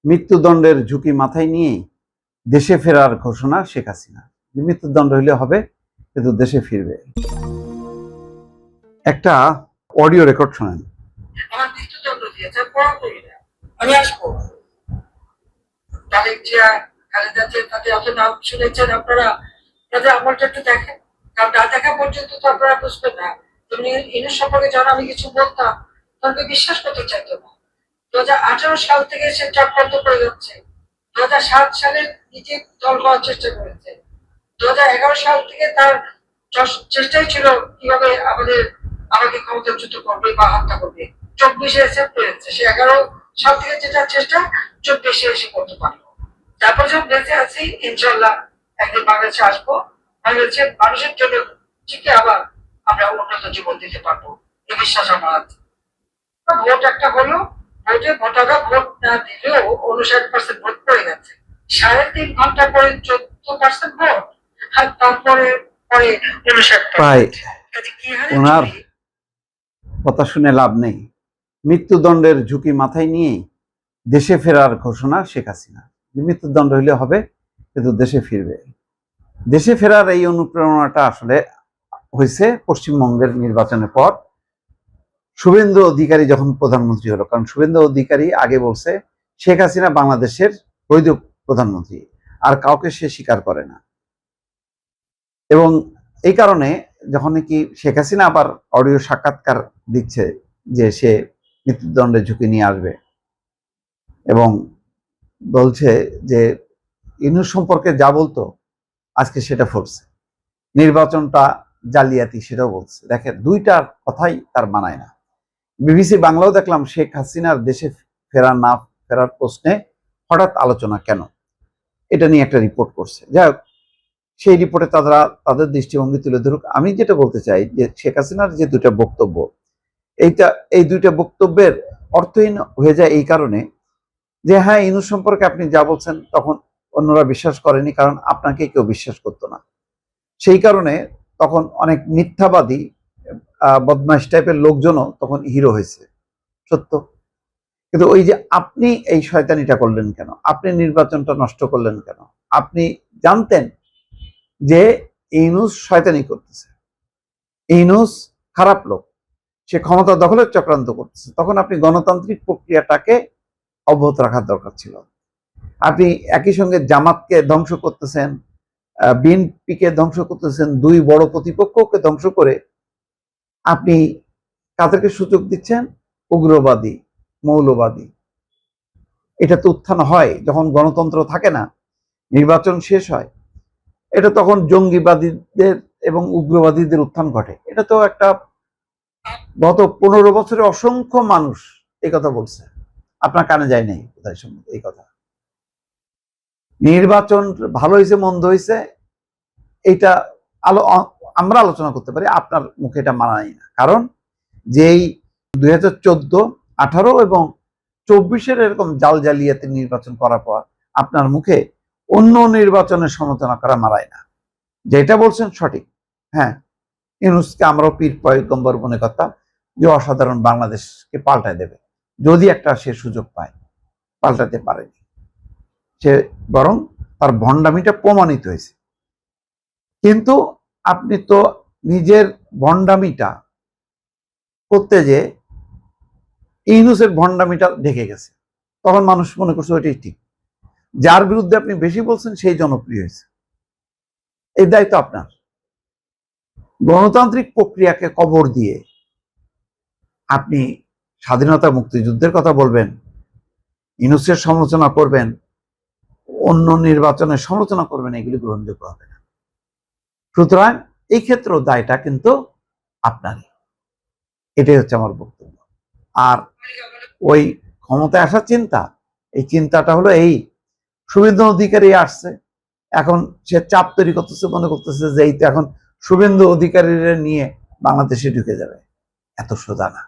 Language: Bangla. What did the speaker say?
মৃত্যুদণ্ডের ঝুঁকি মাথায় নিয়েই দেশে ফেরার ঘোষণা শেখ হাসিনা। মৃত্যুদণ্ড হইলে হবে, কিন্তু দেশে ফিরবে। একটা অডিও রেকর্ড শোনেন। আমার মৃত্যুদণ্ড দিয়েছে, আমি আসবো। তারেক জিয়া, খালেদা জিয়া, তাদের অত নাম শুনেছেন আপনারা, তাদের আমলটা একটু দেখেন, কারণ না দেখা পর্যন্ত তো আপনারা বুঝবেন না। তেমনি ইনুস সম্পর্কে যখন আমি কিছু বলতাম তখন বিশ্বাস করতে চাইতো না। 2018 সাল থেকে সে চক্রান্ত করে যাচ্ছে। 2007 সালে নিজে দল করার চেষ্টা করেছে। 2011 সাল থেকে তার চেষ্টাই ছিল কিভাবে আমাকে ক্ষমতাচ্যুত করবে বা হত্যা করবে। 24-এ অ্যাকসেপ্ট করেছে, সে 11 সাল থেকে যেটা চেষ্টা 24-এ এসে করতে পারলো। তারপর যখন বেঁচে আছি, ইনশাল্লাহ একদিন বাংলাদেশে আসবো, বাংলাদেশের মানুষের জন্য ঠিক আবার আমরা উন্নত জীবন দিতে পারবো, এই বিশ্বাস আমার আছে। ভোট একটা হলো, ভোটে ভোটাররা ভোট না দিলেও 59% ভোট পড়ে গেছে। 3.5 ঘন্টা পরে 14% ভোট, আর তারপরে পরে 59%। ওনার কথা শুনে লাভ নেই। মৃত্যুদণ্ডের ঝুঁকি মাথায় নিয়েই দেশে ফেরার ঘোষণা শেখ হাসিনা। মৃত্যুদণ্ড হইলে হবে, কিন্তু দেশে ফিরবে। দেশে ফেরার এই অনুপ্রেরণাটা আসলে হয়েছে পশ্চিমবঙ্গের নির্বাচনের পর শুভেন্দু অধিকারী যখন প্রধানমন্ত্রী হলো। কারণ শুভেন্দু অধিকারী আগে বলছে শেখ হাসিনা বাংলাদেশের বৈধ প্রধানমন্ত্রী, আর কাউকে সে স্বীকার করে না। এবং এই কারণে যখন কি শেখ হাসিনা আবার অডিও সাক্ষাৎকার দিচ্ছে যে সে মৃত্যুদণ্ডের ঝুঁকি নিয়ে আসবে, এবং বলছে যে ইউনূস সম্পর্কে যা বলতো আজকে সেটা ফুটছে, নির্বাচনটা জালিয়াতি সেটাও বলছে। দেখেন, দুইটার কথাই তার মানায় না। বিবিসি বাংলাও দেখলাম শেখ হাসিনার দেশে ফেরা না ফেরার প্রশ্নে হঠাৎ আলোচনা কেন, এটা নিয়ে একটা রিপোর্ট করছে। যাই হোক, সেই রিপোর্টে তারা তাদের দৃষ্টিভঙ্গি তুলে ধরুক। আমি যেটা বলতে চাই যে শেখ হাসিনার যে দুটা বক্তব্য, এই দুইটা বক্তব্যের অর্থহীন হয়ে যায় এই কারণে যে হ্যাঁ, ইউনূস সম্পর্কে আপনি যা বলছেন তখন অন্যরা বিশ্বাস করেনি, কারণ আপনাকে কেউ বিশ্বাস করতো না। সেই কারণে তখন অনেক মিথ্যাবাদী বদমাইশ টাইপের লোকজনও তখন হিরো হয়েছে, সত্য। কিন্তু ওই যে আপনি এই শয়তানিটা করলেন কেন, আপনি নির্বাচনটা নষ্ট করলেন কেন? আপনি জানতেন যে ইউনূস শয়তানি করতেছে, ইউনূস খারাপ লোক, সে ক্ষমতা দখলের চক্রান্ত করতেছে, তখন আপনি গণতান্ত্রিক প্রক্রিয়াটাকে অব্যাহত রাখার দরকার ছিল। আপনি একই সঙ্গে জামাতকে ধ্বংস করতেছেন, বিএনপিকে ধ্বংস করতেছেন, দুই বড় প্রতিপক্ষকে ধ্বংস করে আপনি কাদেরকে সুযোগ দিচ্ছেন? উগ্রবাদী, মৌলবাদী। এটা তো উত্থান হয় যখন গণতন্ত্র থাকে না, নির্বাচন শেষ হয়, এটা তখন জঙ্গিবাদীদের এবং উগ্রবাদীদের উত্থান ঘটে। এটা তো একটা গত 15 বছরে অসংখ্য মানুষ এই কথা বলছে, আপনার কানে যায় নাই কোথায় সম্মত এই কথা। নির্বাচন ভালো হয়েছে মন্দ হয়েছে এইটা আমরা আলোচনা করতে পারি, আপনার মুখে এটা মানায় না। কারণ যেই 2014, 18 এবং 24-এর এরকম জাল জালিয়াতি নির্বাচন করার পর আপনার মুখে অন্য নির্বাচনের সমালোচনা করা মানায় না। যেটা বলছেন সঠিক। হ্যাঁ, ইউনূসকে আমরাও পীর পয়গম্বর মনে করতাম যে অসাধারণ বাংলাদেশকে পাল্টায় দেবে, যদি একটা সে সুযোগ পায়। পাল্টাতে পারেনি সে, বরং তার ভণ্ডামিটা প্রমাণিত হয়েছে। কিন্তু আপনি তো নিজের ভণ্ডামিটা করতে যে ইউনূসের ভণ্ডামিটা ঢেকে গেছে, তখন মানুষ মনে করছে ওইটাই ঠিক। যার বিরুদ্ধে আপনি বেশি বলছেন সেই জনপ্রিয় হয়েছে। এই দায়িত্ব আপনার। গণতান্ত্রিক প্রক্রিয়াকে কবর দিয়ে আপনি স্বাধীনতা মুক্তিযুদ্ধের কথা বলবেন, ইউনূসের সমালোচনা করবেন, অন্য নির্বাচনের সমালোচনা করবেন, এগুলি গ্রহণযোগ্য হবে না। সুতরাং এই ক্ষেত্রে দায়টা কিন্তু আপনারই। এটাই হচ্ছে আমার বক্তব্য। আর ওই ক্ষমতায় আসার চিন্তা, এই চিন্তাটা হলো এই শুভেন্দু অধিকারী আসছে, এখন সে চাপ তৈরি করতেছে, মনে করতেছে যে এই তো এখন শুভেন্দু অধিকারীরা নিয়ে বাংলাদেশে ঢুকে যাবে। এত সোজা না।